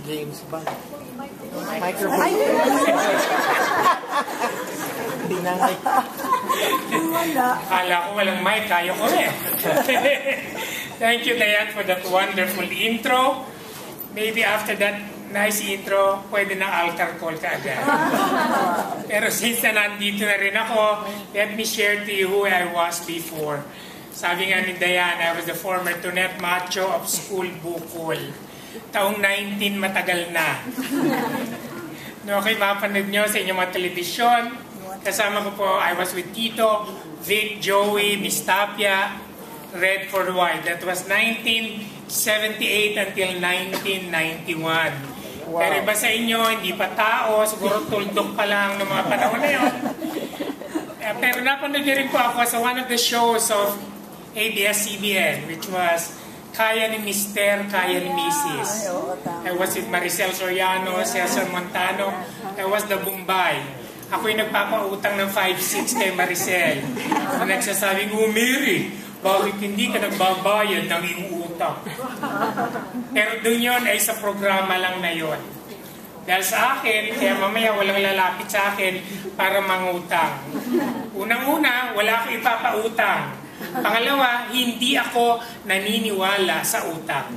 James Bond. Microphone. Hindi na nga. Akala ko walang mic, kaya ko eh. Thank you, Dayan, for that wonderful intro. Maybe after that nice intro, pwede na altar call ka agad. Pero since na nandito na rin ako, let me share to you who I was before. Sabi nga ni Dayan, I was the former Tonet Macho of School Bukol. Taong 19, matagal na. No, okay, mapanood nyo sa inyong mga telebisyon. Kasama ko po, I was with Tito, Vic, Joey, Miss Tapia, Red for White. That was 1978 until 1991. Wow. Pero iba sa inyo, hindi pa tao, siguro tuldok pa lang ng mga panahon na yun. Pero napanood rin po ako sa one of the shows of ABS-CBN, which was Kaya ni Mister, Kaya ni Mrs. I was with Maricel Soriano, Cesar Montano. I was the Bombay. Ako'y nagpapautang ng 5-6 kay Maricel. Nagsasabing, Mary, bakit hindi ka nagbabayad ng iyong utang? Pero doon yun ay sa programa lang na yun. Dahil sa akin, kaya mamaya walang lalapit sa akin para mangutang. Unang-una, wala akong ipapautang. Pangalawa, hindi ako naniniwala sa utang.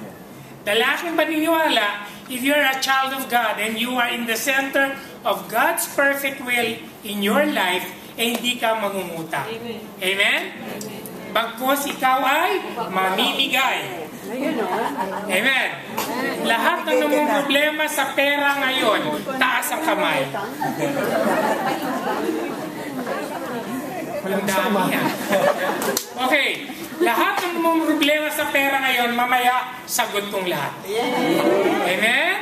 Dahil aking paniniwala, if you're a child of God and you are in the center of God's perfect will in your life, eh hindi ka mangungutang. Amen? Bagkos ikaw ay mamimigay. Amen. Lahat ng namang problema sa pera ngayon, taas ang kamay. Walang dami yan. Okay. Lahat ng namang problema sa pera ngayon, mamaya, sagot kong lahat. Amen?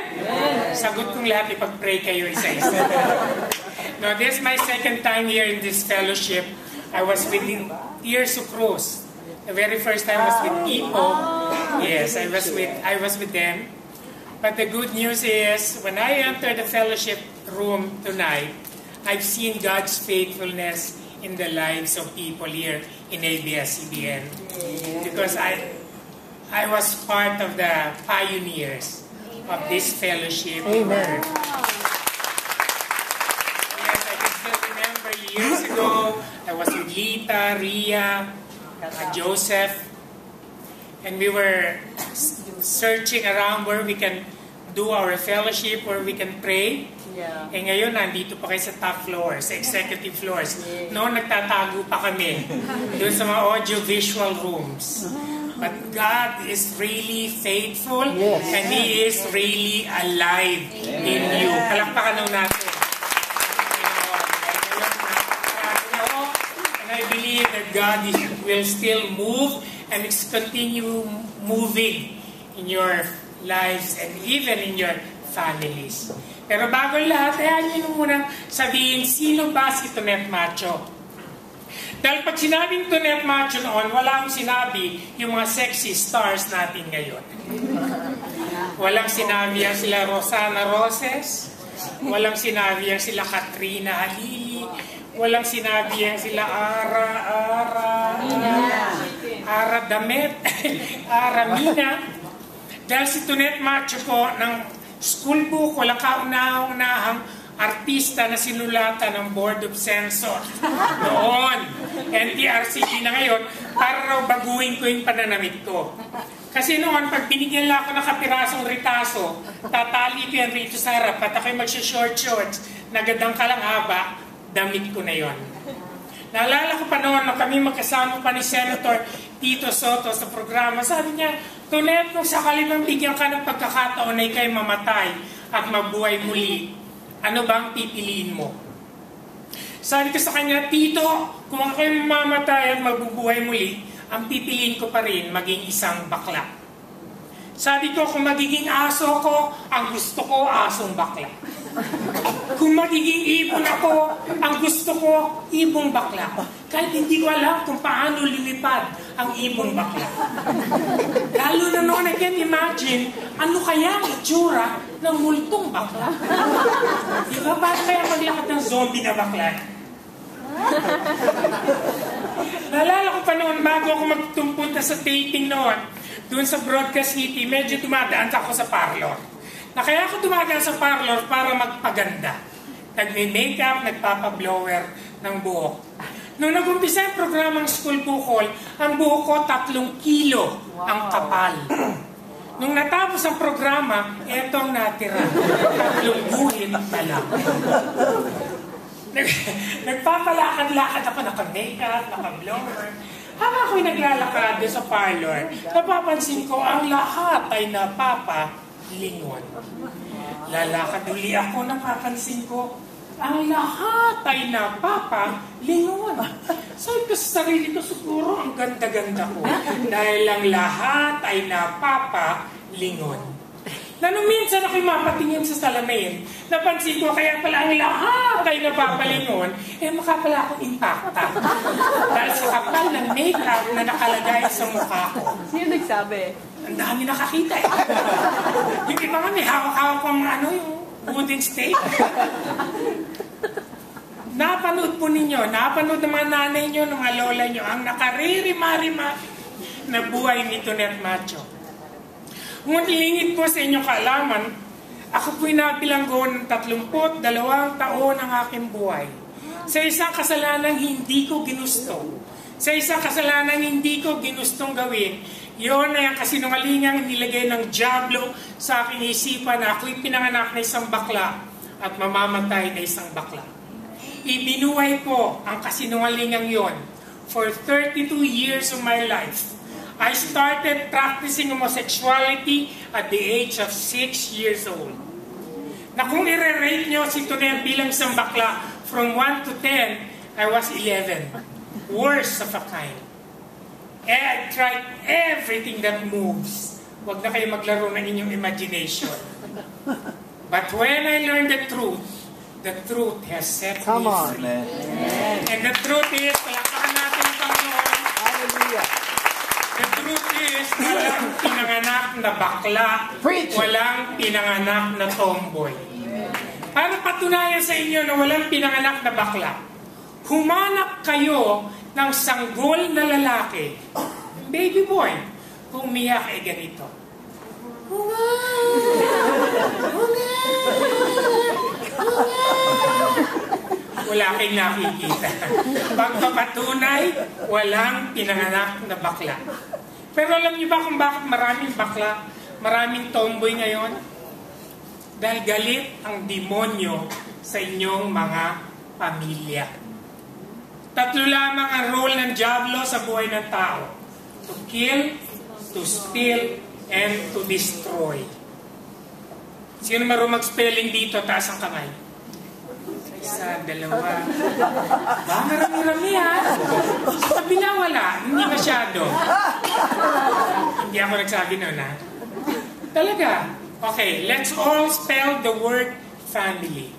Sagot kong lahat, ipag-pray kayo isa-isa. Now, this is my second time here in this fellowship. I was with Tears of Cruz. The very first time I was with Ipo. Yes, I was with them. But the good news is, when I entered the fellowship room tonight, I've seen God's faithfulness in the lives of people here in ABS-CBN. Because I was part of the pioneers of this fellowship. Amen. Yes, I can still remember years ago, I was with Lita, Ria, Joseph, and we were searching around where we can do our fellowship, where we can pray. Yeah. Eh ngayon, nandito pa kayo sa top floors, sa executive floors. Yeah. Noon, nagtatago pa kami doon sa mga audio-visual rooms. But God is really faithful, yes, and He is really alive, yeah, in you. Palakpakan lang natin. And I believe that God will still move and continue moving in your lives and even in your families. Pero bago lahat, ayaw nyo muna sabihin, sino ba si Tonet Macho? Dahil pag sinabing Tonet Macho noon, wala akong sinabi yung mga sexy stars natin ngayon. Walang sinabi ang sila Rosana Roses, walang sinabi ang sila Katrina Halili, walang sinabi ang sila Ara Damet, Ara Mina. Dahil si Tonet Macho po ng school book, walang kauna-unahang artista na sinulatan ng Board of Censors noon. NTRCB na ngayon, para raw baguhin ko yung pananamit ko. Kasi noon, pag binigyan lang ako ng kapirasong ritaso, tatali ko yan rito sa harap, at ako'y magsha-short shorts, nagadang ka lang haba, damit ko na yon. Naalala ko pa noon, kami magkasama pa ni Senator Tito Soto sa programa, sabi niya, Tonet, kung sakali bang bigyan ka ng pagkakataon ay kayo mamatay at mabuhay muli, ano bang pipiliin mo? Sabi ko sa kanya, Tito, kung kayo mamamatay at mabubuhay muli, ang pipiliin ko pa rin maging isang bakla. Sabi ko, kung magiging aso ko, ang gusto ko asong bakla. Kung magiging ibon ako, ang gusto ko ibong bakla. Kahit hindi ko alam kung paano lumipad ang ibong bakla. Lalo na noon, I can imagine, ano kaya ang itsura ng multong bakla? Diba? Paano kaya maglakad ng zombie na bakla? Naalala ko pa noon, bago ako magtumpunta sa taping noon, doon sa Broadcast City, medyo tumadaan ako sa parlor. Na kaya ako dumagal sa parlor para magpaganda. Nagme-makeup, nagpapa-blower ng buhok. Nung nag-umpisa ang programang School Bukol, ang buhok ko 3 kilo ang kapal. Nung natapos ang programa, etong natira. 3 guhit na lang. Nagpapalakad-lakad ako, naka-makeup, naka-blower. Habang ako'y naglalakad sa parlor, napapansin ko ang lahat ay napapalingon. Lalakad uli ako, napapansin ko ang lahat ay napapalingon. Sabi ko sa sarili ko, siguro ang ganda-ganda ko dahil ang lahat ay napapalingon. Na nung minsan ako'y mapatingin sa salamin, napansin ko kaya pala ang lahat ay napapalingon, mukha pala akong impacta. Dahil sa kapal ng makeup na nakalagay sa mukha ko. Sino nagsabi? Ang dami nakakita eh. Yung iba nga may hawak-hawak pang yung wooden stake. Napanood po ninyo, napanood ng mga nanay nyo, ng mga lola nyo, ang nakaririma-rima na buhay ni Tonet Macho. Ngunit po sa inyong kaalaman, ako po'y nabilanggo ng 32 taon ang aking buhay. Sa isang kasalanang hindi ko ginusto. Sa isang kasalanang hindi ko ginustong gawin, yun ay ang kasinungalingang nilagay ng dyablo sa aking isipan na ako'y pinanganak na isang bakla at mamamatay na isang bakla. Ibinuhay ko ang kasinungalingang yon for 32 years of my life. I started practicing homosexuality at the age of 6 years old. Na kung i-rate nyo si Tonet bilang isang bakla, from 1 to 10, I was 11. Worst of a kind. I tried everything that moves. Huwag na kayo maglaro ng inyong imagination. But when I learned the truth has set me free. And the truth is, palakpakan natin ang Panginoon. Hallelujah. The truth is, walang pinanganak na bakla, walang pinanganak na tomboy. Para patunayan sa inyo na walang pinanganak na bakla, humanap kayo ng sanggol na lalaki, baby boy, kung umiyak ay ganito. Wala kayong nakikita. Pagpapatunay, walang pinanganak na bakla. Pero alam niyo ba kung bakit maraming bakla, maraming tomboy ngayon? Dahil galit ang demonyo sa inyong mga pamilya. 3 lamang ang role ng dyablo sa buhay ng tao. To kill, to steal, and to destroy. Sino marunong mag-spelling dito? Taas ang kamay. 1, 2. Ba, marami-rami ha? Sa kabila wala. Hindi masyado. Hindi ako nagsabi nun ha? Talaga. Okay, let's all spell the word family.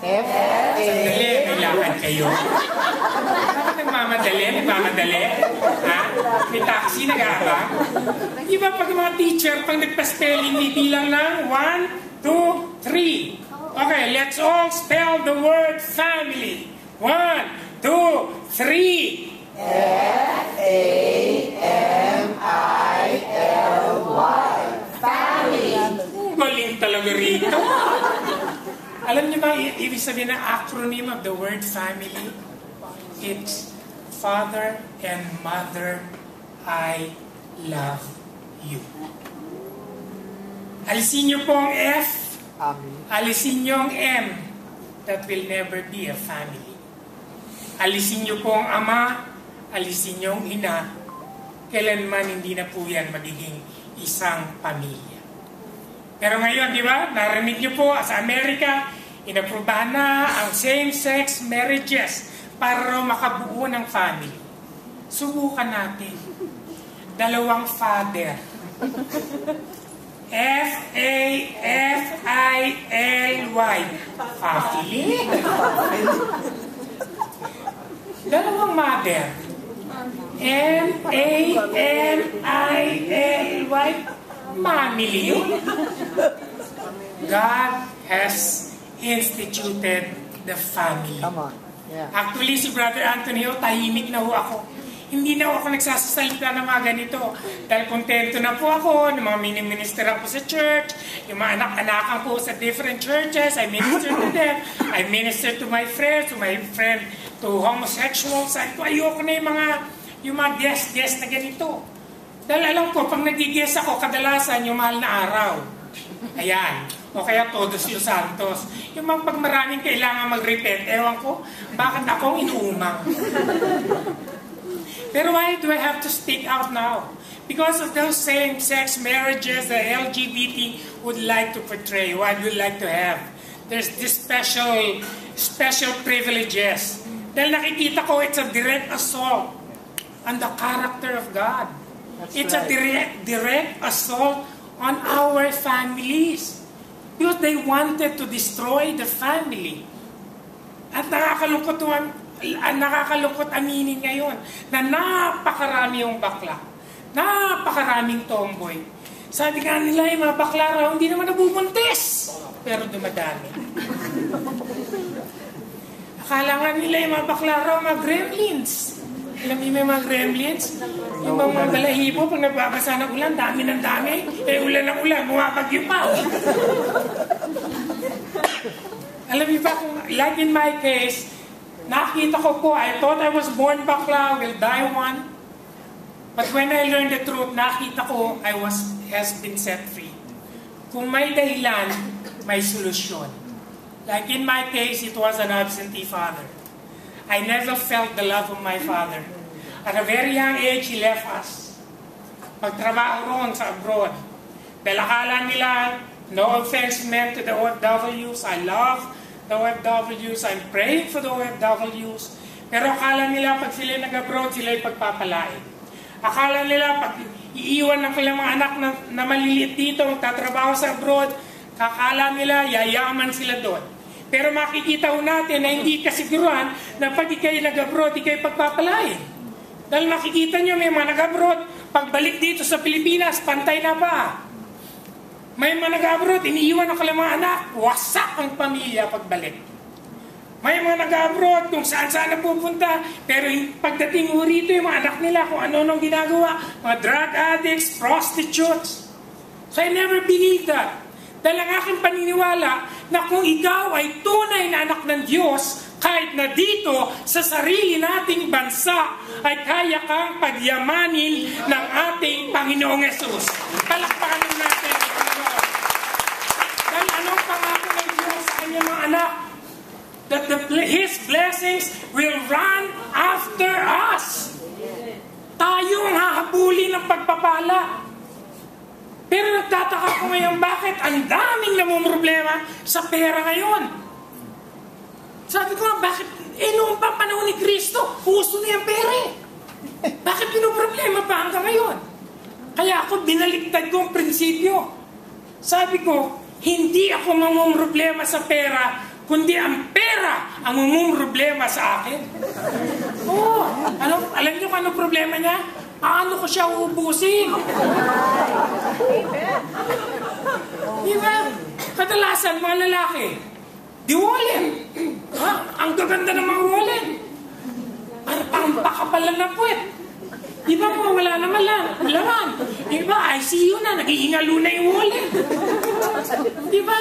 Sandali, may lakad kayo. Bakit nagmamadali? Nagmamadali? Ha? May taxi, nag-aabang? Di ba pag mga teacher, pag nagpa-spelling, may bilang ng 1, 2, 3. Okay, let's all spell the word family. 1, 2, 3. Family. Family. Galing talaga rito. Alam niyo ba, ibig sabihin ng acronym of the word family? It's Father and Mother, I love you. Alisin niyo po ang F. Alisin niyo ang M. That will never be a family. Alisin niyo po ang ama. Alisin niyo ang ina. Kailanman hindi na po yan magiging isang pamilya. Pero ngayon, di ba, narinig niyo po sa Amerika, inaprubahan na ang same-sex marriages para makabuo ng family. Subukan natin. 2 father. F-A-F-I-L-Y. Family. 2 mother. M-A-M-I-L-Y. Family. God has instituted the family. Come on. Yeah. Actually, si Brother Anthony, tahimik na ho ako. hindi na ako nagsasalita ng mga ganito. Dahil kontento na po ako, ng mga mini-minister po sa church, yung mga anak-anakan po sa different churches, I minister to them, I minister to my friends, to homosexuals. Ayoko na yung mga guest na ganito. Dahil alam ko, pag nag-guest ako, kadalasan yung mahal na araw. Ayan. O kaya Todos los Santos. Yung mga pag maraming kailangan mag-repent, ewan ko, bakit akong inuumang? Pero why do I have to speak out now? Because of those same-sex marriages that LGBT would like to portray, what would like to have. There's this special privileges. Dahil nakikita ko, it's a direct assault on the character of God. It's a direct assault on our families. Because they wanted to destroy the family. At nakakalungkot aminin ngayon na napakarami yung bakla. Napakaraming tomboy. Sabi nga nila, yung mga bakla raw, hindi naman nabubuntis. Pero dumadami. Akala nga nila, yung mga bakla raw, mga gremlins. Alam niyo may mga gremlins? Yung mga balahibo, pag nagbabasa ng ulan, dami ng dami. Ulan ng ulan, bumabagyo pa. Alam niyo ba, like in my case, nakita ko po, I thought I was born bakla, will die one. But when I learned the truth, nakita ko, has been set free. Kung may dahilan, may solusyon. Like in my case, it was an absentee father. I never felt the love of my father. At a very young age, he left us. Magtrabaho roon sa abroad. Dahil akala nila, no offense meant to the OFWs. I love the OFWs. I'm praying for the OFWs. Pero akala nila, pag sila nag-abroad, sila pagpapalain. Akala nila, pag iiwan ng kailang mga anak na maliliit dito, magtatrabaho sa abroad, kakala nila, yayaman sila doon. Pero makikita ho natin na hindi kasiguruhan na pag ikay nag-abroad, ikay pagpapalain. Dahil makikita nyo may mga nag-abroad, pagbalik dito sa Pilipinas, pantay na ba? May mga nag-abroad, iniiwan ng kailang mga anak, wasak ang pamilya pagbalik. May mga nag-abroad kung saan-saan napupunta, pero pagdating ho rito yung mga anak nila, kung ano-anong ginagawa, mga drug addicts, prostitutes. So I never believed that. Dahil ang aking paniniwala na kung ikaw ay tunay na anak ng Diyos, kahit na dito sa sarili nating bansa ay kaya kang pagyamanin ng ating Panginoong Yesus. Palakpakan natin ang Panginoon. Dahil anong pangako ng Diyos sa kanyang mga anak? That His blessings will run after us. Tayo ang hahabulin ng pagpapala. Pero nagtataka ko ngayon, bakit ang daming namumroblema sa pera ngayon? Sabi ko nga, bakit? Noong pa panahon ni Kristo, puso niya ang pera eh. Bakit pinoproblema pa hanggang ngayon? Kaya ako binaliktad ko ang prinsipyo. Sabi ko, hindi ako mamumroblema sa pera, kundi ang pera ang mamumroblema sa akin. Oo, alam niyo kung ano problema niya? Paano ko siya uubusin? Diba? Kadalasan, mga lalaki, di wallet. Ang gaganda ng mga wallet. Ang pakapalan na puwet. Diba mo, wala naman laman. Diba, ICU na, nag-iingalo na yung wallet. Diba?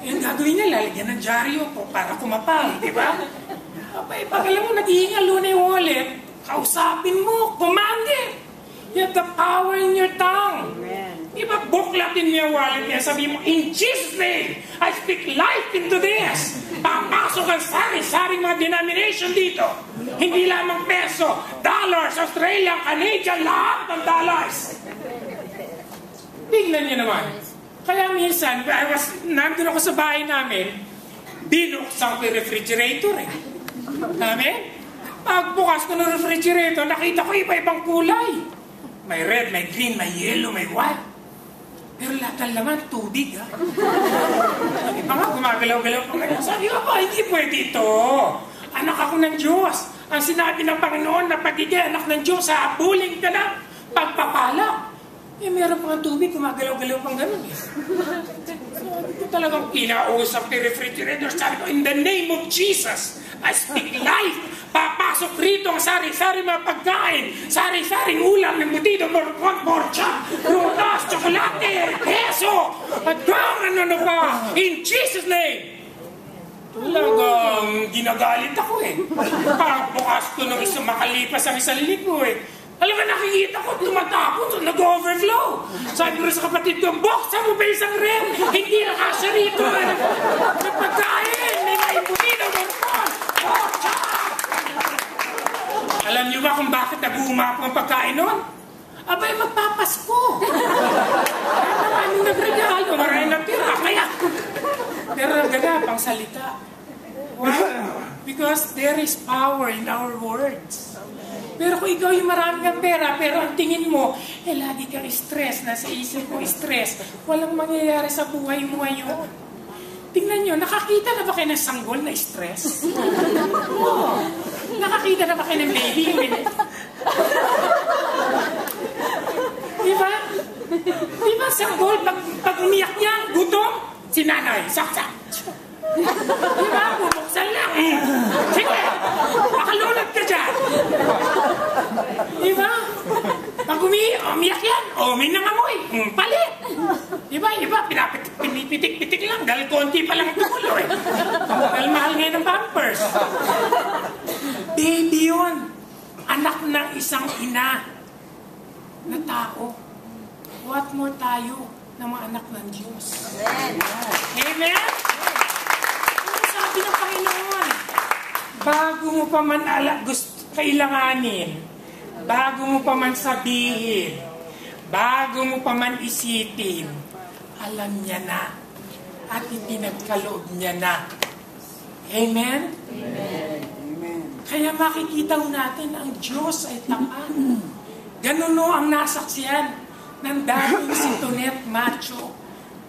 Yung gagawin niya, lalagyan ng dyaryo para kumapal. Diba? Abay, pag alam mo, nag-iingalo na yung wallet, kausapin mo, kumande. You have the power in your tongue. Amen. Diba, buklatin mo yung wallet niya, sabi mo, in Jesus' name, I speak life into this. Papasok ang sari-sari mga denomination dito. Hindi lamang peso, dollars, Australian, Canadian, lahat ng dollars. Tingnan niyo naman. Kaya minsan, nandun ako sa bahay namin, binuksan ko yung refrigerator eh. Amen? Pagbukas ko ng refrigerator, nakita ko iba-ibang kulay. May red, may green, may yellow, may white. Pero lahat ng laman, tubig ha. Iba nga, gumagalaw-galaw pa ngayon. Sabi ko, hindi pwede ito. Anak ako ng Diyos. Ang sinabi ng Panginoon na pagiging anak ng Diyos, habuling ka na, pagpapala. Meron pa ng tubig, gumagalaw-galaw pang gano'n eh. Sabi ko talagang kinausap ni refrigerator. Sabi ko, in the name of Jesus, I speak life Papasok rito ang sari-sari mga pagkain, sari-saring ulam, embutido, borcha, prutas, tsokolate, keso, at kung ano pa, in Jesus' name. Talagang ginagalit ako eh. Parang bukas ko nung makalipas ang isang linggo eh. Alam mo, nakikita ko, tumatapon, nag-overflow. Sabi ko sa kapatid ko, buksan mo ba isang rem? Hindi nakasya rito. Nagpagkain, may naibunido, borcha. Alam niyo ba kung bakit nag-uumap ang pagkain nun? Abay, magpapasko. Maraming nagregalo, maraming nagtira. Kaya, pero nagganap ang salita. Why? Because there is power in our words. Pero kung ikaw yung maraming ang pera, pero ang tingin mo, lagi kang stress, nasa isip mo stress, walang mangyayari sa buhay mo ngayon. Tingnan nyo, nakakita na ba kayo ng sanggol na stress? Oo. Nakakita na ba kayo ng baby? Diba? Diba sanggol, pag umiyak niya, gutom, si nanay, saksak. Diba? Bubuksan lang. Sige, makalunod ka dyan. Diba? Pag umiyak yan, may nangamoy, palit. Diba? Pinipitik-pitik lang dahil konti pa lang tumulo eh. Dahil mahal ngayon ng pampers. Baby yun. Anak ng isang ina na tao. What more tayo na mga anak ng Diyos? Amen? Amen? Ano sabi ng Panginoon? Bago mo pa man kailanganin, bago mo pa man sabihin, bago mo pa man isipin, alam niya na at ipinagkaloob niya na. Amen? Amen. Kaya makikita natin ang Diyos ay tapat. Ganun ang nasaksiyan ng dating si Tonet Macho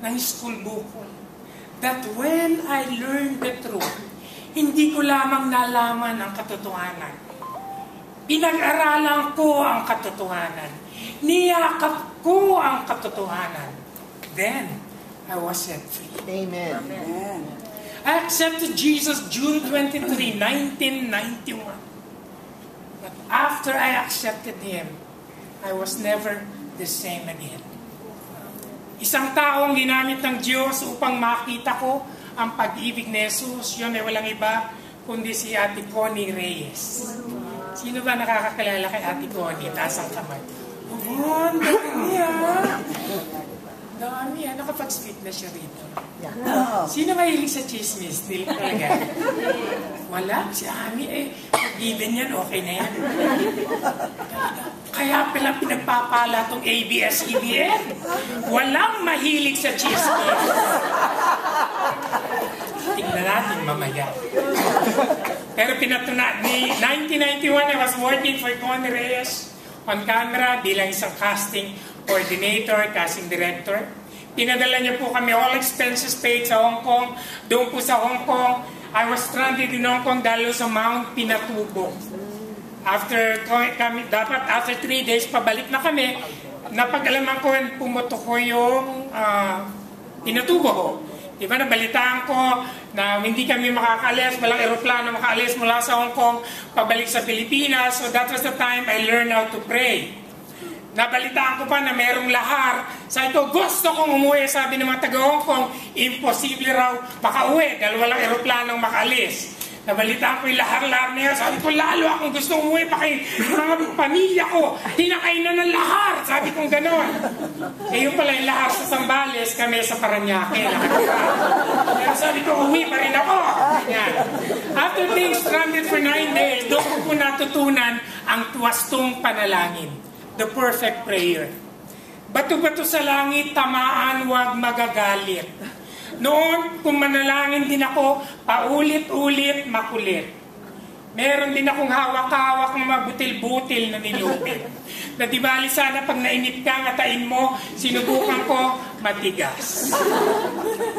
ng school bukol. That when I learned the truth, hindi ko lamang nalaman ang katotohanan. Pinag-aralan ko ang katotohanan. Niyakap ko ang katotohanan. Then, I was set free. Amen. Amen. I accepted Jesus June 23, 1991. But after I accepted Him, I was never the same again. Isang taong ginamit ng Diyos upang makita ko ang pag-ibig ni Jesus, yun ay walang iba kundi si Ate Connie Reyes. Sino ba nakakakilala kay Ate Connie? Taas ang kamay. Oh, ang dami Dami nakapag-speak na siya rito. Sino mahilig sa chismis? Dili talaga. Wala. Si Ami given yan, okay na yan. Kaya pala pinagpapala tong ABS-CBN. Walang mahilig sa chismis. Tignan natin mamaya. Pero ni 1991, I was working for Connie Reyes on camera bilang isang casting coordinator, casting director. Pinadala niya po kami all expenses paid sa Hong Kong. Doon po sa Hong Kong, I was stranded in Hong Kong dahil sa Mount Pinatubo. After 3 days, pabalik na kami. Napag-alaman ko, pumoto ko yung Pinatubo. Diba, nabalitaan ko na hindi kami makakalis, walang aeroplano makaalis mula sa Hong Kong, pabalik sa Pilipinas. So that was the time I learned how to pray. Nabalitaan ko pa na merong lahar. Sabi ko, gusto kong umuwi. Sabi ng mga taga-Hong Kong, imposible raw makauwi dahil walang aeroplanong makaalis. Nabalitaan ko yung lahar-lahar niya. Sabi ko, lalo akong gusto umuwi pa kay mga pamilya ko. Tinakain na ng lahar. Sabi kong ganon. Yung pala yung lahar sa Zambales, kami sa Paranaque. Pero sabi ko, uwi pa rin ako. Yan. After being stranded for 9 days, doon ko natutunan ang wastong panalangin. The perfect prayer. Bato-bato sa langit, tamaan, huwag magagalit. Noon, kung manalangin din ako, paulit-ulit, makulit. Meron din akong hawak-hawak ng mabutil-butil na nilupit. Na di bali sana pag nainip ka, ngatain mo, sinubukan ko, matigas.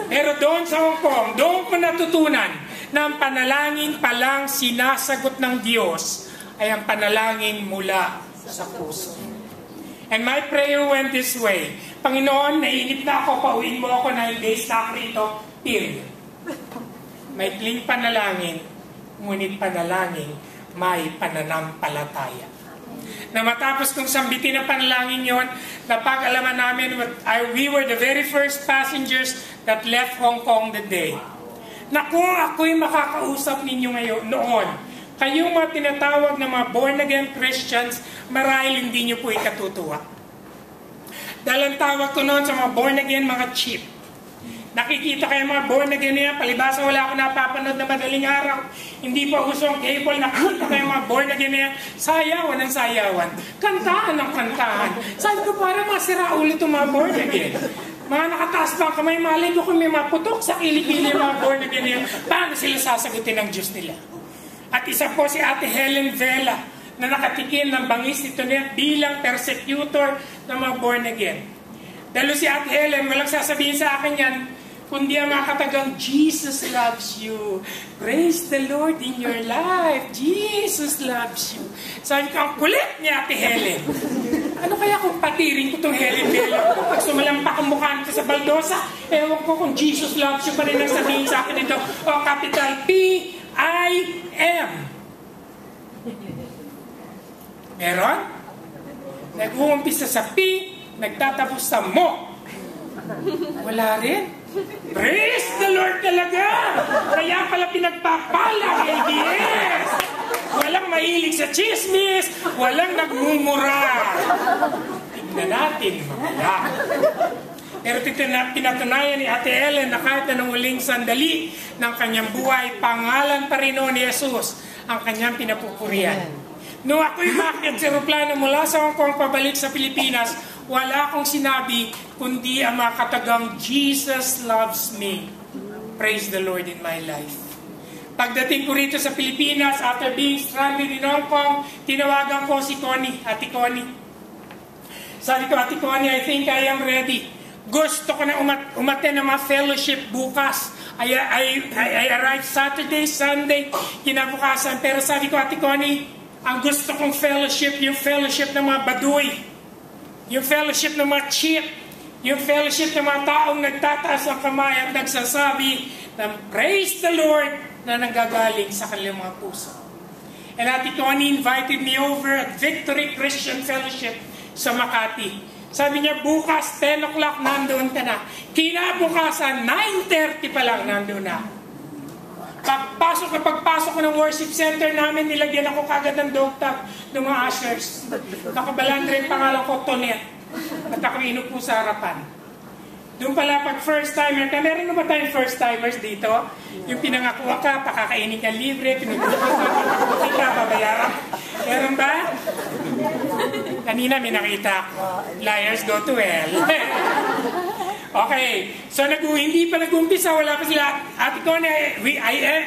Pero doon sa Hong Kong, doon ko natutunan na ang panalangin palang sinasagot ng Diyos ay ang panalangin mula sa puso. And my prayer went this way. Panginoon, nainip na ako, pauwiin mo ako 9 days na rito, period. May cling panalangin, ngunit panalangin may pananampalataya. Na matapos kong sambitin ang panalangin yon, napag-alaman namin we were the very first passengers that left Hong Kong the day. Na kung ako'y makakausap ninyo ngayon, noon, kayong mga tinatawag na mga born-again Christians, marahil hindi nyo po ikatutuwa. Dahil ang tawag ko noon sa mga born-again, mga cheap. Nakikita kayo mga born-again niya, palibasa wala ako napapanood na madaling araw. Hindi pa usong cable, nakikita kayo mga born-again niya, sayawan ng sayawan, kantaan ng kantaan. Sabi ko, parang masira ulit itong mga born-again. Mga nakataas pa kamay, malay ko kung may maputok sa kilikili yung mga born-again niya, paano sila sasagutin ng Diyos nila? At isa po si Ate Helen Vela, na nakatikim ng bangis nito niya bilang persecutor ng mga born-again. Dahil si Ate Helen, walang sasabihin sa akin yan, kundi ang mga katagang, Jesus loves you. Praise the Lord in your life. Jesus loves you. Sabi ko, ang kulit ni Ate Helen. Ano kaya kung patirin ko itong Helen Bella? Pag sumalampak ang mukha nito sa baldosa, ewan ko kung Jesus loves you pa rin ang sabihin sa akin ito. O capital P-I-M. Meron? Nag-uumpisa sa P, nagtatapos sa mo. Wala rin. Praise the Lord talaga! Kaya pala pinagpapala kay ABS. Walang mahilig sa chismis, walang nagmumura. Tignan natin, wala. Pero pinatunayan ni Ate Ellen na kahit anong uling sandali ng kanyang buhay, pangalan pa rin ni Jesus ang kanyang pinapupurihan. Nung ako'y umakyat sa aeroplano mula sa Hong Kong pabalik sa Pilipinas, wala akong sinabi kundi ang mga katagang, Jesus loves me. Praise the Lord in my life. Pagdating ko rito sa Pilipinas, after being stranded in Hong Kong, tinawagan ko si Connie, Ate Connie. Sabi ko, Ate Connie, I think I am ready. Gusto ko na umattend ng mga fellowship bukas. I arrived Saturday, Sunday, kinabukasan. Pero sabi ko, Ate Connie, ang gusto kong fellowship, yung fellowship ng mga baduy, yung fellowship ng mga cheap, yung fellowship ng mga taong nagtataas ng kamay at nagsasabi ng praise the Lord na nanggagaling sa kanilang mga puso. And Ate Connie invited me over at Victory Christian Fellowship sa Makati. Sabi niya, bukas 10 o'clock nandoon ka na. Kinabukasan, 9:30 pa lang nandoon na. Pagpasok ko ng worship center namin, nilagyan ako kagad ng dog tag ng mga ushers. Nakabalandre pangalan ko, Tonet. At ako inupo sa harapan. Doon pala pag first timer ka, meron na ba tayong first timers dito? Yung pinangakuha ka, pakakainin ka libre, pinagpupunta ka, babayaran. Meron ba? Kanina may nakita ako. Liars go to hell. Okay, so hindi pa nag-umpisa, wala pa sila. At ito na,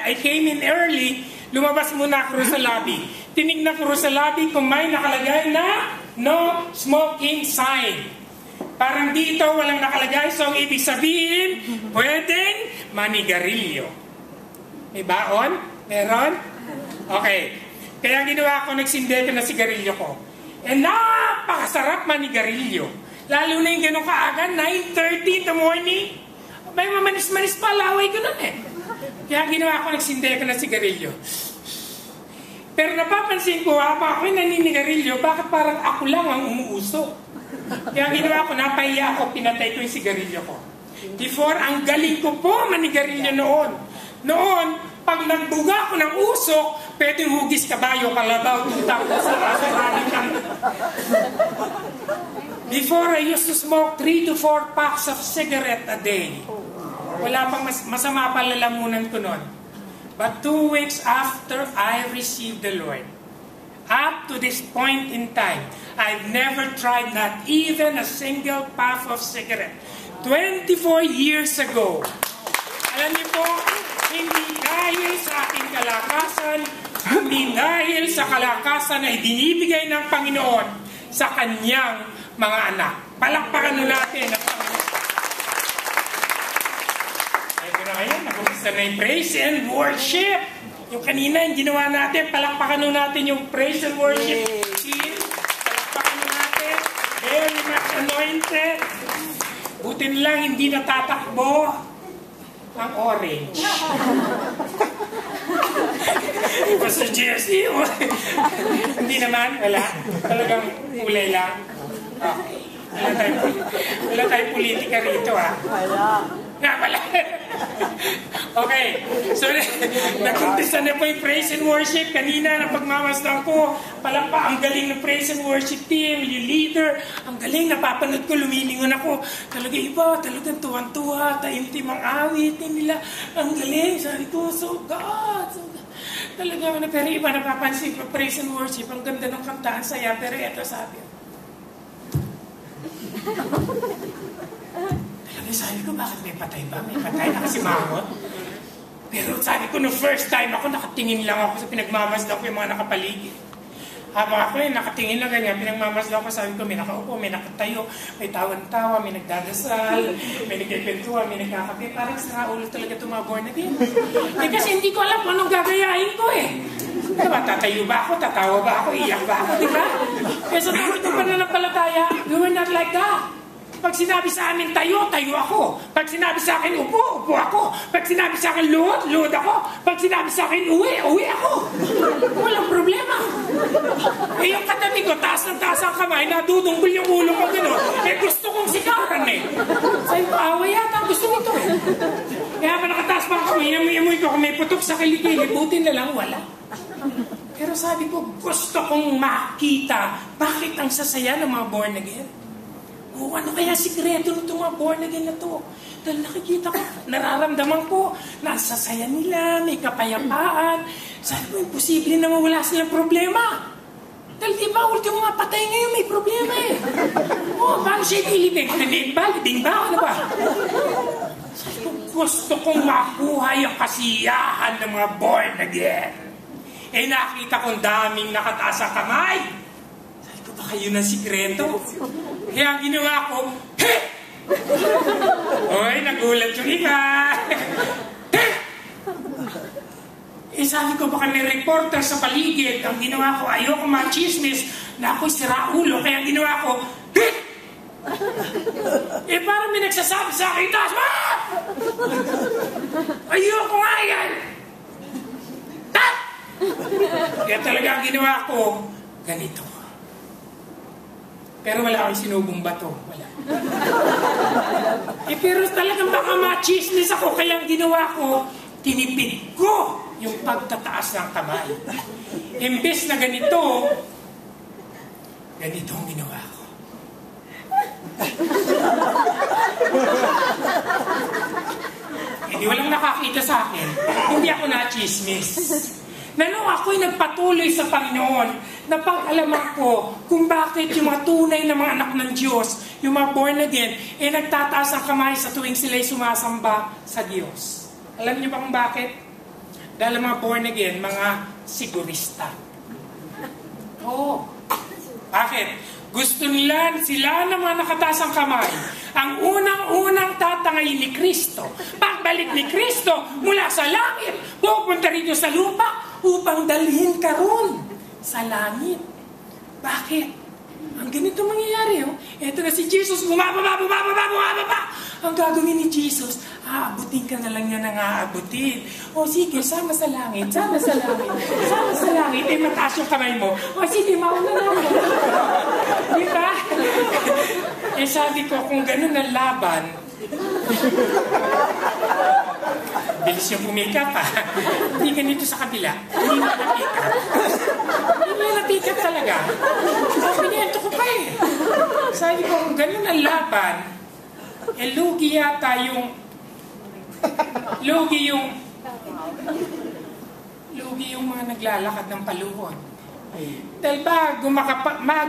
I came in early, lumabas muna ako sa lobby. Tinignan ko sa lobby kung may nakalagay na no smoking sign. Parang dito walang nakalagay, so ang ibig sabihin, pwedeng manigarilyo. May baon? Meron? Okay, kaya ginawa ko, nagsinde ko na sigarilyo ko. Eh napakasarap manigarilyo. Lalo na yung ganun kaaga, 9:30 in the morning. May mamanis-manis pa, laway ko nun eh. Kaya ginawa ko, nagsinde ko na sigarilyo. Pero napapansin ko, habang ako'y naninigarilyo, bakit parang ako lang ang umuuso? Kaya ginawa ko, napahiya ako, pinatay ko yung sigarilyo ko. Before, ang galing ko po manigarilyo noon. Noon, pag nagbuga ko ng usok, pwedeng hugis kabayo, kalabaw, tutang ko sa maraming kang. Before, I used to smoke 3 to 4 packs of cigarette a day. Wala pang masama pa lalamunan ko noon. But 2 weeks after I received the Lord, up to this point in time, I've never tried not even a single puff of cigarette. 24 years ago. Alam niyo po, hindi dahil sa aking kalakasan, hindi dahil sa kalakasan na ibinibigay ng Panginoon sa Kanyang mga anak. Palakpakan natin ang Panginoon. Ito na ngayon, nag-umpisa na yung praise and worship. Yung kanina, yung ginawa natin, palakpakan natin yung praise and worship team. Palakpakan natin. Very much anointed. Buti lang, hindi natatakbo ang orange. Pastor Jesse. Hindi naman, wala. Talagang kulay lang. Okay. Wala tayong politika rito, ha? Wala. Nga pala. Okay. So, nag-umpisa na po yung praise and worship. Kanina, na pagmamasdan ko, palapa, ang galing ng praise and worship team, yung leader, ang galing, napapanood ko, lumilingon ako. Talaga iba, talagang tuwan-tuwa, taimtim ang awitin nila. Ang galing, sabi ko, so God. Talaga, pero iba, napapansin ko, praise and worship, ang ganda ng kanta, ang saya, pero eto sabi. Sabi ko, bakit may patay ba? May patay na kasi mangot. Pero sabi ko, no first time ako, nakatingin lang ako sa pinagmamasdan ko yung mga nakapaligid. Habang ako nakatingin lang ganyan, pinagmamasdan ko, sabi ko, may nakaupo, may nakatayo, may tawan-tawa, may nagdadasal, may nagkikwentuhan, may nagkakape. Parang sa ulo talaga tumabor na din. Kasi hindi ko alam kung anong gagayahin ko eh. Diba, tatayo ba ako, tatawa ba ako, iyak ba ako, diba? Kaya sa dami ko pananampalataya, we were not like that. Pag sinabi sa amin tayo, tayo ako. Pag sinabi sa akin upo, upo ako. Pag sinabi sa akin luhod, luhod ako. Pag sinabi sa akin uwi, uwi ako. Walang problema. Eh yung katabi ko, taas ng taas ang kamay, nadudunggol yung ulo ko gano'n. Eh gusto kong sikaran eh. Sabi ko, away yata, gusto nito eh. Kaya pa nakataas pa ako, inamoy ko kung may putok sa kilikili, buti na lang wala. Pero sabi ko, gusto kong makita bakit ang sasaya ng mga born again. O ano kaya sikreto nito mga born again na to? Dahil nakikita ko, nararamdaman ko, nasasaya nila, may kapayapaan. Sabi ko, imposible na mawala silang problema. Dahil di ba, ultimo mga patay ngayon, may problema eh. O, paano siya ilibig? Libing ba? Ano ba? Sabi ko, gusto kong makuha yung kasiyahan ng mga born again. Eh, nakita kong daming nakataas ang kamay. Sabi ko, baka yun ang sikreto. Kaya ang ginawa ko, hey! Oy, nagulat yung iba. Hey! Eh, sabi ko, baka may reporter sa paligid. Ang ginawa ko, ayoko machismis na ako'y siraulo. Kaya ang ginawa ko, hey! Eh, parang may nagsasabi sa akin, taas, ayoko nga yan. Tap! Kaya talaga ang ginawa ko, ganito. Pero wala akong sinubong bato. Wala. Eh, pero talagang baka machismis ako. Kaya ang ginawa ko, tinipid ko yung pagtataas ng kamay. Imbes na ganito, ganito ang ginawa ko. Hindi walang nakakita sa akin. Hindi ako na-chismis. Nung ako'y nagpatuloy sa Panginoon, napag-alaman ko kung bakit yung mga tunay na mga anak ng Diyos, yung mga born again, eh nagtataas ang kamay sa tuwing sila'y sumasamba sa Diyos. Alam niyo ba kung bakit? Dahil mga born again, mga sigurista. Oo. Bakit? Gusto nila sila na mga nakataas ang kamay. Ang unang-unang tatangay ni Kristo. Pagbalik ni Kristo mula sa langit, pupunta rito sa lupa upang dalhin ka ron sa langit. Bakit? Ang ganito mangyayari, oh. Ito na si Jesus, bumababa. Ang gagawin ni Jesus, aabutin ka na lang niya ng aabutin. O sige, sama sa langit. Eh, mataas yung kamay mo. O sige, mauna na ako. Di ba? Eh, sabi ko, kung ganun ang laban, bilis yung pumikap, ha? Hindi ganito sa kabila. Hindi na napikap. Hindi na napikap talaga. Pinento ko pa eh. Sabi ko, kung ganun ang laban, eh, lugi yung mga naglalakad ng paluhod. Dahil bago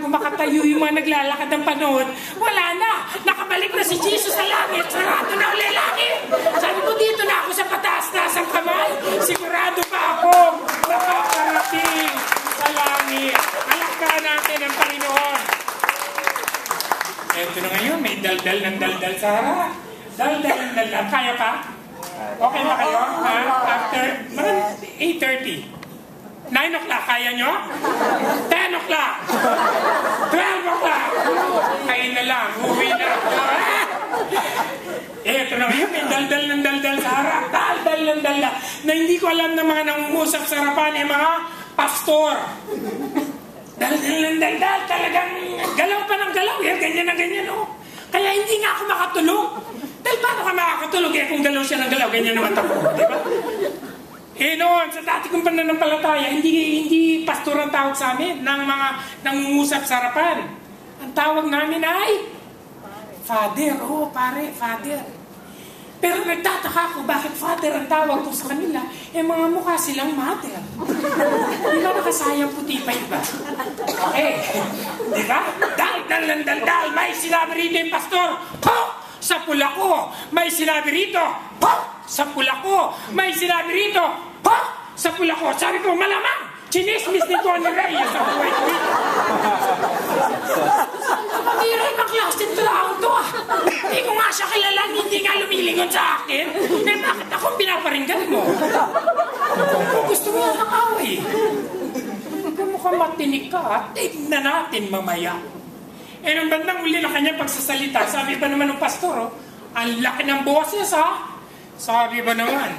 makatayo yung mga naglalakad ng panood, wala na. Nakabalik na si Jesus sa langit. Sarado na ulit langit. Sabi ko, dito na ako sa pataas-taas ang kamay. Sigurado pa ako makakarating sa langit. Alakpan natin ang Panginoon. Eto na ngayon, may daldal ng daldal sa harap. Daldal ng daldal. Kaya pa? Okay na kayo? Ha? After 8:30. 9 o'clock, kaya nyo? 10 o'clock! 12 o'clock! Kain na lang, uwi na. Eto na ngayon, may daldal ng daldal sa harap. Daldal daldal-daldal na hindi ko alam na mga nangungusap sa harapan ay mga pastor. Daldal-daldal, talagang galaw pa ng galaw. Ganyan na ganyan, oh. Kaya hindi nga ako makatulog. Dahil paano ka makakatulog? Kung galaw siya ng galaw, ganyan naman ako. Di ba? Noon, sa dati kong pananampalataya, hindi pastor ang tawag sa amin ng mga nangungusap sa harapan. Ang tawag namin ay Father. Oh, pare, Father. Pero nagtataka ako, bakit Father ang tawag ko sa kanila? Mga mukha silang Mother. Di ba nakasayang puti pa iba? Okay. Di ba? Dal. May sinabi rito yung pastor. Po! Sa pula ko. May sinabi rito. Po! Sa pula ko. May sinabi rito. Po! Sa pula ko. Sabi ko, malamang! Chinismis ni Tony Reyes sa buhay ko. Pamiray ng klase tao to ah. Hindi ko nga siya kilala, hindi nga lumilingon sa akin. Bakit ako pinaparinggan mo? Gusto mo ang away. Kung mukhang matinig ka, tignan natin mamaya. Nung bandang uli na kanya pagsasalita, sabi ba naman ng pastor, oh, ang laki ng boses ha? Sabi ba naman,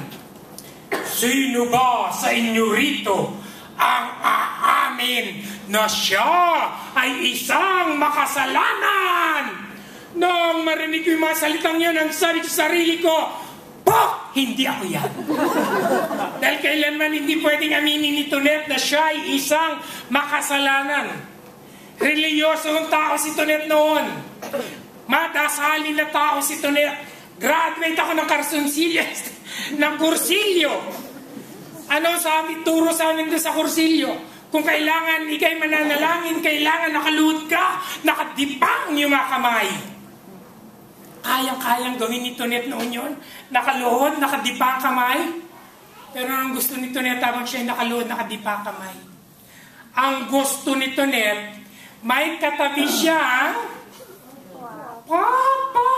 sino ba sa inyo rito ang aamin na siya ay isang makasalanan? Nung marinig ko yung mga salitang yun, ang sabi sa sarili ko, po! Hindi ako yan. Dahil kailanman hindi pwedeng aminin ni Tonet na siya ay isang makasalanan. Reliyosong tao si Tonet noon. Madasalin na tao si Tonet. Graduate ako ng Carsoncillo, ng Cursilyo. Ano sabi, turo sa amin doon sa Cursilyo? Kung kailangan ikay mananalangin, kailangan nakaluhod ka, nakadipang yung mga kamay. Kayang-kayang gawin ni Tonet noon yun. Nakaluhod, nakadipang kamay. Pero ang gusto ni Tonet habang siya nakaluhod, nakadipang kamay. Ang gusto ni Tonet, may katabi siyang Papa!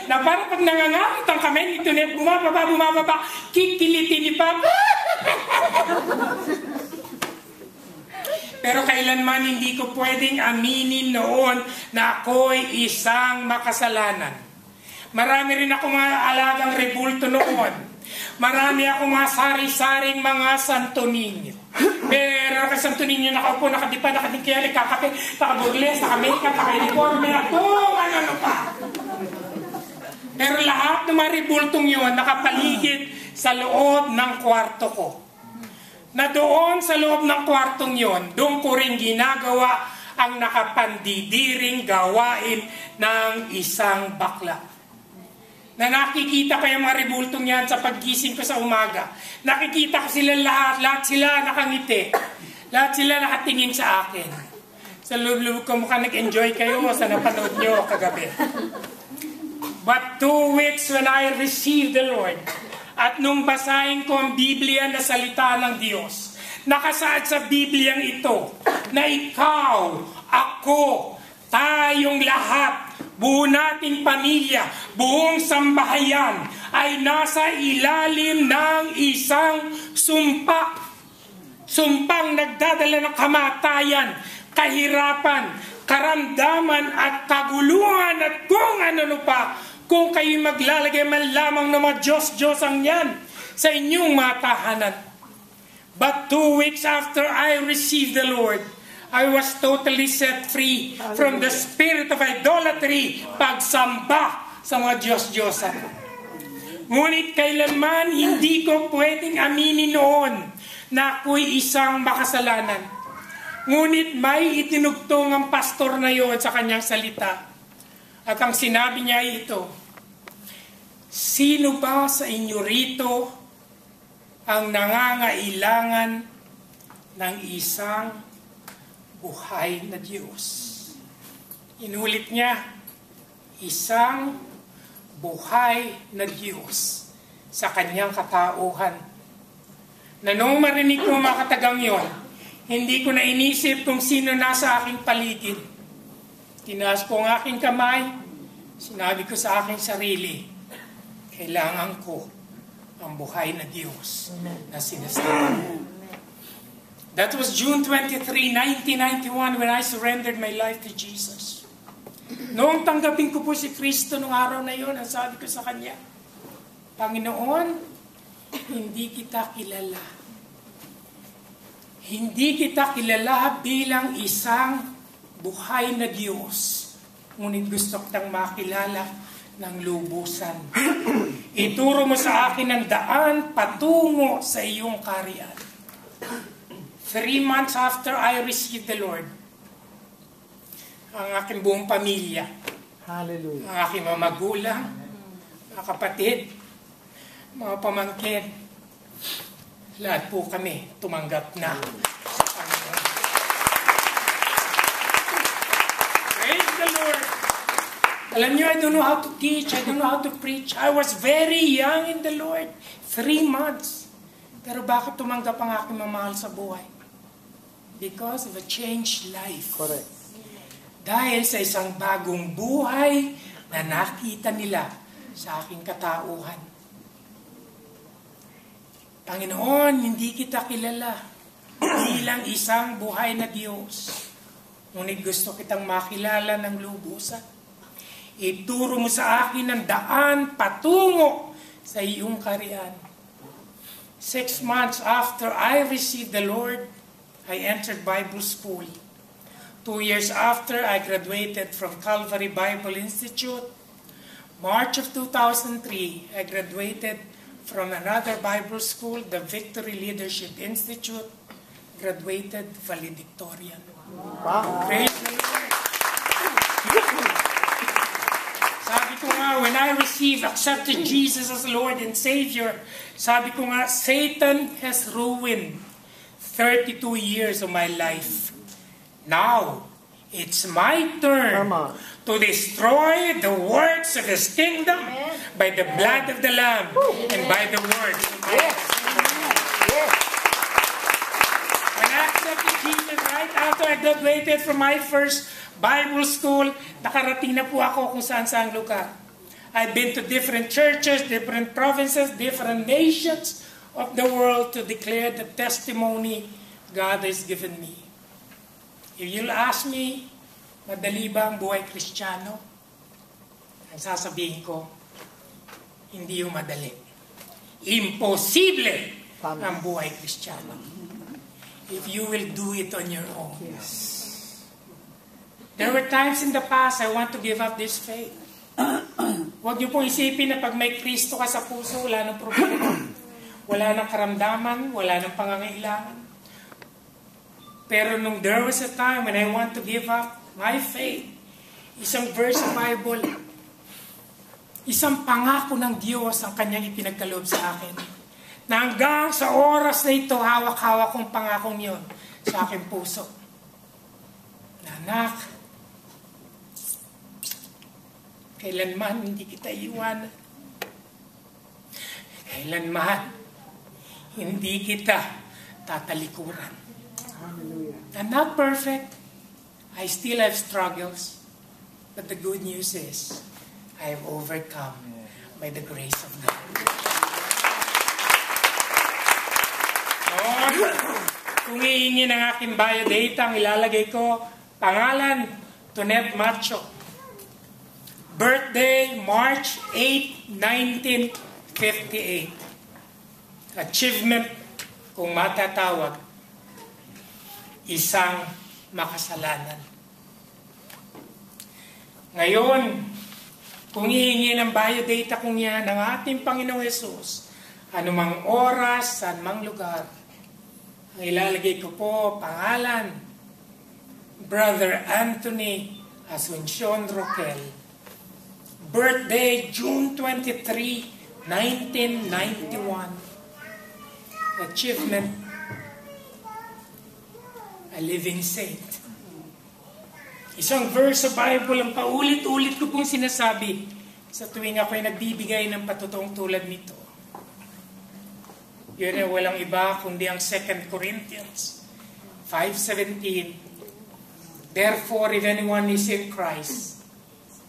Na para pag nangangapit ang kamay ni Tonet, bumababa, kikilitin ni Papa. Pero kailanman hindi ko pwedeng aminin noon na ako'y isang makasalanan. Marami rin ako mga alagang rebulto noon. Marami akong mga sari-saring mga Santo Niño. Pero kay Santo Niño nakaupo, nakadipa, nakadikya, nakakape, nakaburles, naka-makeup, naka-uniforme, ano pa. Pero lahat ng mga rebultong yun nakapaligid sa loob ng kwarto ko. Na doon sa loob ng kwartong yun, doon ko rin ginagawa ang nakapandidiring gawain ng isang bakla. Na nakikita ko yung mga rebultong yan sa paggising ko sa umaga. Nakikita ko sila lahat sila nakangiti. Lahat sila nakatingin sa akin. Sa loob-loob ko mukhang nag-enjoy kayo sa napanood nyo kagabi. But 2 weeks when I received the Lord, at nung basahin ko ang Biblia na salita ng Diyos, nakasaad sa Bibliang ito na ikaw, ako, tayong lahat, buo nating pamilya, buong sambahayan ay nasa ilalim ng isang sumpa. Sumpang nagdadala ng kamatayan, kahirapan, karamdaman at kaguluhan at kung ano pa. Kung kayo maglalagay man lamang ng mga Diyos ang yan sa inyong mga tahanan. But 2 weeks after I received the Lord, I was totally set free from the spirit of idolatry, pagsamba sa mga Diyos-Diyosan. Ngunit kailanman hindi ko pwedeng aminin noon na ako'y isang makasalanan. Ngunit may itinugtong ang pastor na yon sa kanyang salita. At ang sinabi niya ay ito, sino ba sa inyo rito ang nangangailangan ng isang buhay na Diyos? Inulit niya, isang buhay na Diyos sa kanyang katauhan. Na nung marinig ko mga katagang yon, hindi ko na inisip kung sino nasa aking paligid. Tinaas ko ang aking kamay, sinabi ko sa aking sarili, kailangan ko ang buhay na Diyos na sinasabi. That was June 23, 1991 when I surrendered my life to Jesus. Noong tanggapin ko po si Kristo nung araw na yon, ang sabi ko sa Kanya, Panginoon, hindi kita kilala. Hindi kita kilala bilang isang buhay na Diyos. Ngunit gusto kitang makilala ng lubusan. Ituro mo sa akin ang daan patungo sa iyong kaharian. 3 months after I received the Lord, ang aking buong pamilya, Hallelujah. ang aking mga magulang, mga kapatid, mga pamangkin, lahat po kami tumanggap na sa Panginoon. Praise the Lord! Alam niyo, I don't know how to teach, I don't know how to preach. I was very young in the Lord. 3 months. Pero bakit tumanggap ang aking mamahal sa buhay? Because of a changed life. Correct. Dahil sa isang bagong buhay na nakita nila sa aking katauhan. Panginoon, hindi kita kilala bilang isang buhay na Diyos. Ngunit gusto kitang makilala ng lubusan. Ituro mo sa akin ang daan patungo sa iyong kaharian. 6 months after I received the Lord, I entered Bible school. 2 years after, I graduated from Calvary Bible Institute. March of 2003, I graduated from another Bible school, the Victory Leadership Institute, graduated valedictorian. Wow. Praise the Lord. Sabi ko nga, when I accepted Jesus as Lord and Savior, sabi ko nga, Satan has ruined 32 years of my life. Now, it's my turn to destroy the works of His kingdom by the blood of the Lamb and by the word. Yes. Yes. When I accepted Jesus right after I graduated from my first Bible school, nakarating na po ako kung saan-saan lugar. I've been to different churches, different provinces, different nations of the world to declare the testimony God has given me. If you'll ask me, madali ba ang buhay Kristiyano? Ang sasabihin ko, hindi yung madali. Imposible ang buhay Kristiyano. If you will do it on your own. Yes. There were times in the past I want to give up this faith. Huwag niyo pong isipin na pag may Kristo ka sa puso, wala nang problema. Wala nang karamdaman, wala nang pangangailangan. Pero nung there was a time when I want to give up my faith, isang verse sa Bible, isang pangako ng Diyos ang kanyang ipinagkaloob sa akin. Na hanggang sa oras na ito, hawak-hawak kong pangakong yon sa aking puso. Na anak, kailanman hindi kita iwanan. Kailanman hindi kita tatalikuran. Hallelujah. I'm not perfect. I still have struggles. But the good news is, I have overcome by the grace of God. Lord, kung hihingi ng aking biodata, ang ilalagay ko, pangalan, Tonet Macho. Birthday, March 8, 1958. Achievement, kung matatawag, isang makasalanan. Ngayon, kung hihingi ng biodata kong yan ng ating Panginoong Yesus, anumang oras, saan mang lugar, ang ilalagay ko po, pangalan, Brother Anthony Asuncion Roquel. Birthday, June 23, 1991. Achievement, a living saint. Isang verse sa Bible ang paulit-ulit ko pong sinasabi sa tuwing ako'y nagbibigay ng patutuong tulad nito. Yun ay walang iba kundi ang 2 Corinthians 5:17. Therefore, if anyone is in Christ,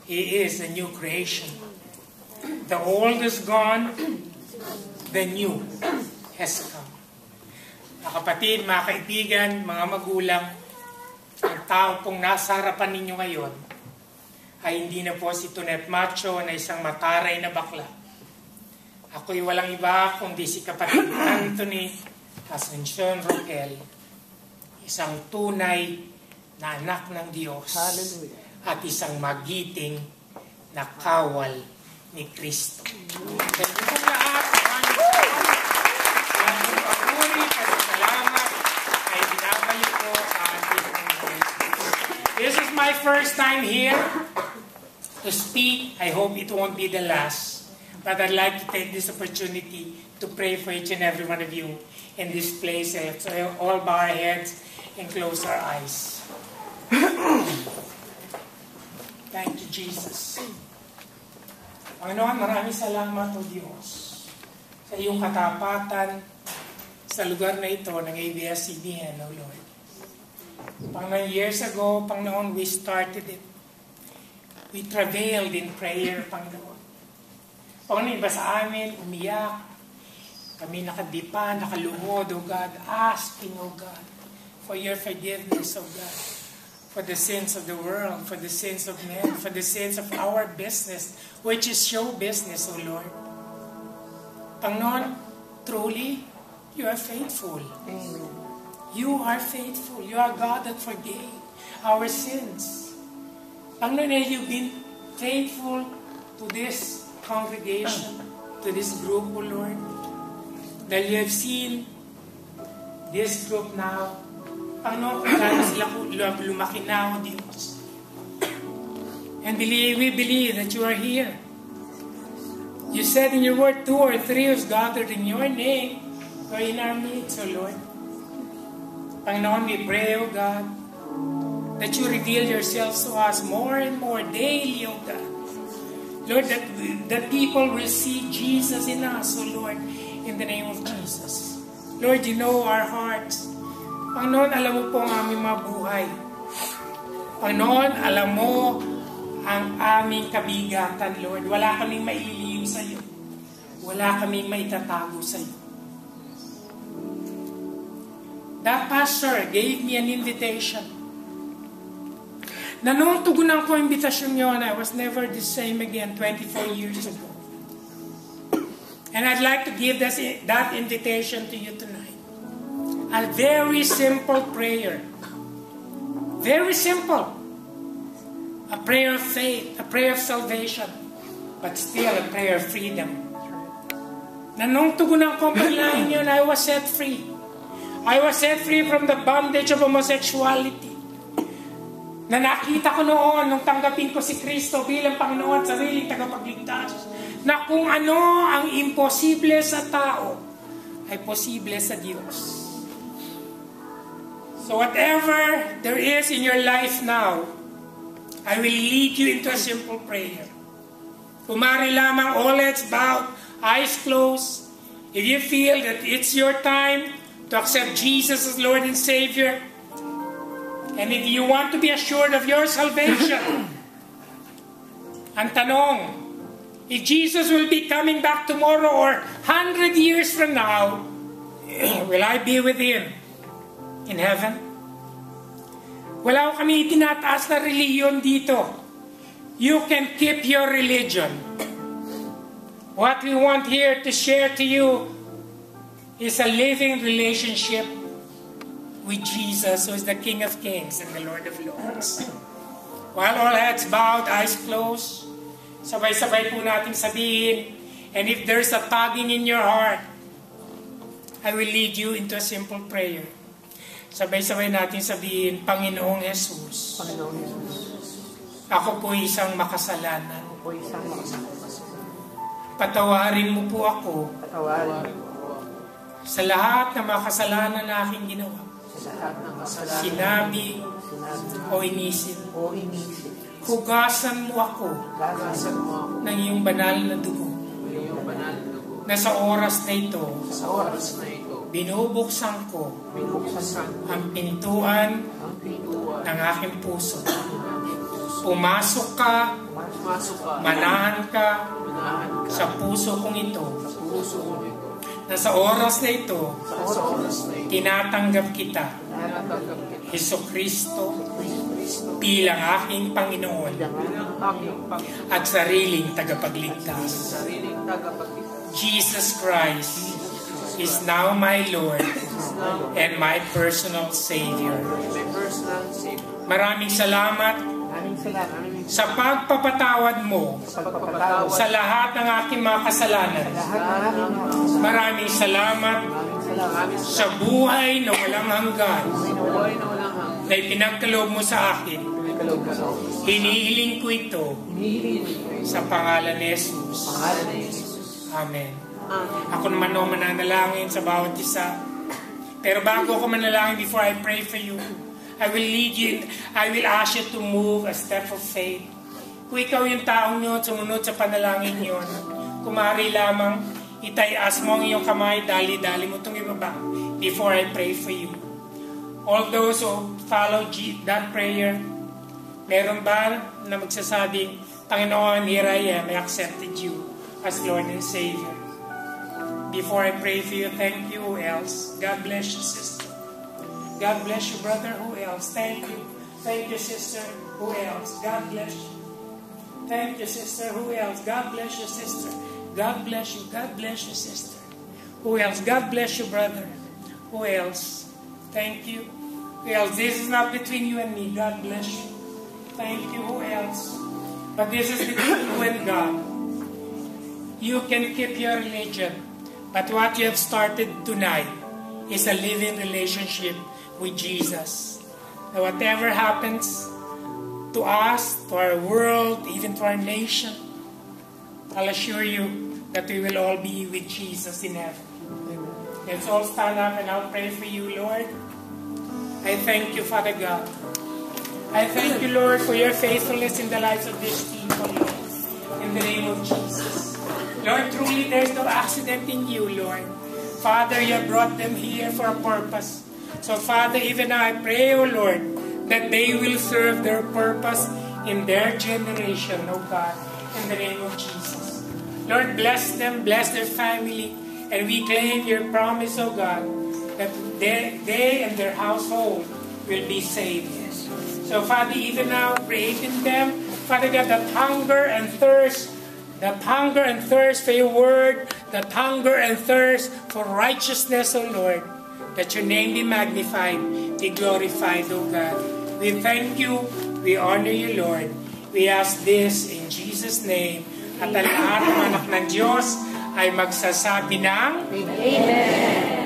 he is a new creation. The old is gone, the new has come. Mga kapatid, mga kaibigan, mga magulang, ang tao pong nasa harapan ninyo ngayon ay hindi na po si Tonet Macho na isang mataray na bakla. Ako'y walang iba kundi si kapatid Anthony Asuncion Roquel, isang tunay na anak ng Diyos Hallelujah. at isang magiting na kawal ni Kristo. Thank you po lahat. Maraming papuri at salamat ay binabayo ko sa ating Panginoon. This is my first time here to speak. I hope it won't be the last. But I'd like to take this opportunity to pray for each and every one of you in this place. So all bow our heads and close our eyes. Thank you, Jesus. Panginoon, maraming salamat o Diyos sa iyong katapatan sa lugar na ito ng ABS-CBN, O Lord. Panginoon, years ago, Panginoon, we started it. We travailed in prayer, Panginoon. Panginoon, iba sa amin, umiyak. Kami nakadipa, nakaluhod, O God, asking, O God, for your forgiveness, O God, for the sins of the world, for the sins of men, for the sins of our business, which is show business, O Lord. Panginoon, truly, you are faithful. Amen. You are faithful. You are God that forgave our sins. Panginoon, you've been faithful to this congregation, to this group, O Lord, that you have seen this group now. Panginoon, kaya sila lumaki na, O Diyos. And we believe that you are here. You said in your word, 2 or 3 is gathered in your name, or in our midst, O Lord. Panginoon, we pray, O God, that you reveal yourselves to us more and more daily, O God. Lord, that people will see Jesus in us, O Lord, in the name of Jesus. Lord, you know our hearts. Panginoon, alam mo po ang aming mga buhay. Panginoon, alam mo ang aming kabigatan, Lord. Wala kaming maililiw sa iyo. Wala kaming maitatago sa iyo. That pastor gave me an invitation. Na nung tugunan ko ang imbitasyon yun, I was never the same again 24 years ago. And I'd like to give that invitation to you tonight. A very simple prayer. Very simple. A prayer of faith, a prayer of salvation, but still a prayer of freedom. Na nung tugunan ko ang paglain yun, I was set free. I was set free from the bondage of homosexuality. Na nakita ko noon nung tanggapin ko si Kristo bilang Panginoon at sariling tagapagligtas, na kung ano ang imposible sa tao ay posible sa Diyos. So whatever there is in your life now, I will lead you into a simple prayer. Kumari lamang, all heads bowed, eyes closed. If you feel that it's your time to accept Jesus as Lord and Savior, and if you want to be assured of your salvation, ang tanong, if Jesus will be coming back tomorrow or 100 years from now, will I be with Him in heaven? Wala ko kami itinataas na reliyon dito. You can keep your religion. What we want here to share to you is a living relationship with Jesus, who is the King of Kings and the Lord of Lords. While all heads bowed, eyes closed, sabay-sabay po natin sabihin, and if there's a tugging in your heart, I will lead you into a simple prayer. Sabay-sabay natin sabihin, Panginoong Jesus, Panginoon Jesus, ako po isang makasalanan. ako po isang makasalanan. Patawarin mo po ako Patawarin mo sa lahat ng mga kasalanan na aking ginawa. sa lahat ng kasalanan, Sinabi sinabi o inisip. o inisip. Hugasan mo ako Gagasan mo ako ng iyong banal na dugo. ng iyong banal na dugo. Na sa oras na ito, Sa oras na ito, binubuksan ko binuksan ang pintuan ang pintuan ng aking puso. ng aking puso. Pumasok ka, Pumasok ka, manahan ka manahan ka sa puso kong ito. sa puso ko nito. Na sa oras na ito, Sa oras na ito, tinatanggap kita, tinatanggap kita, Hesus Kristo, Kristo, bilang aking Panginoon bilang ang aking Panginoon, at sariling tagapagligtas. sariling tagapagligtas. Jesus Christ is now my Lord and my personal Savior. My personal Savior. Maraming salamat sa pagpapatawad mo sa lahat ng aking mga kasalanan. Maraming salamat sa buhay na walang hanggan na ipinagkaloob mo sa akin. Hinihiling ko ito sa pangalan ni Jesus. Amen. Ako naman o mananalangin sa bawat isa. Pero bago ako manalangin, before I pray for you, I will lead you, I will ask you to move a step of faith. Kung ikaw yung taong yun, sumunod sa panalangin yun, kumari lamang, itayas mo ang iyong kamay, dali-dali mo itong ibaba before I pray for you. All those who follow that prayer, meron ba na magsasabing, Panginoon, here I am, I accepted you as Lord and Savior. Before I pray for you, thank you. Who else? God bless you, sister. God bless you, brother. Who else? Thank you. Thank you, sister. Who else? God bless you. Thank you, sister. Who else? God bless you, sister. God bless you. God bless you, sister. Who else? God bless you, brother. Who else? Thank you. Who else? This is not between you and me. God bless you. Thank you. Who else? But this is between you and God. You can keep your religion, but what you have started tonight is a living relationship with Jesus. Now, whatever happens to us, to our world, even to our nation, I'll assure you that we will all be with Jesus in heaven. Let's all stand up and I'll pray for you, Lord. I thank you, Father God. I thank you, Lord, for your faithfulness in the lives of these people, Lord. In the name of Jesus. Lord, truly there's no accident in you, Lord. Father, you have brought them here for a purpose. So, Father, even now I pray, O Lord, that they will serve their purpose in their generation, O God, in the name of Jesus. Lord, bless them, bless their family, and we claim your promise, O God, that they and their household will be saved. So, Father, even now, create in them, Father God, that hunger and thirst for your word, that hunger and thirst for righteousness, O Lord, that your name be magnified, be glorified, O God. We thank you, we honor you, Lord. We ask this in Jesus' name. At ang lahat ng anak ng Diyos ay magsasabi ng Amen.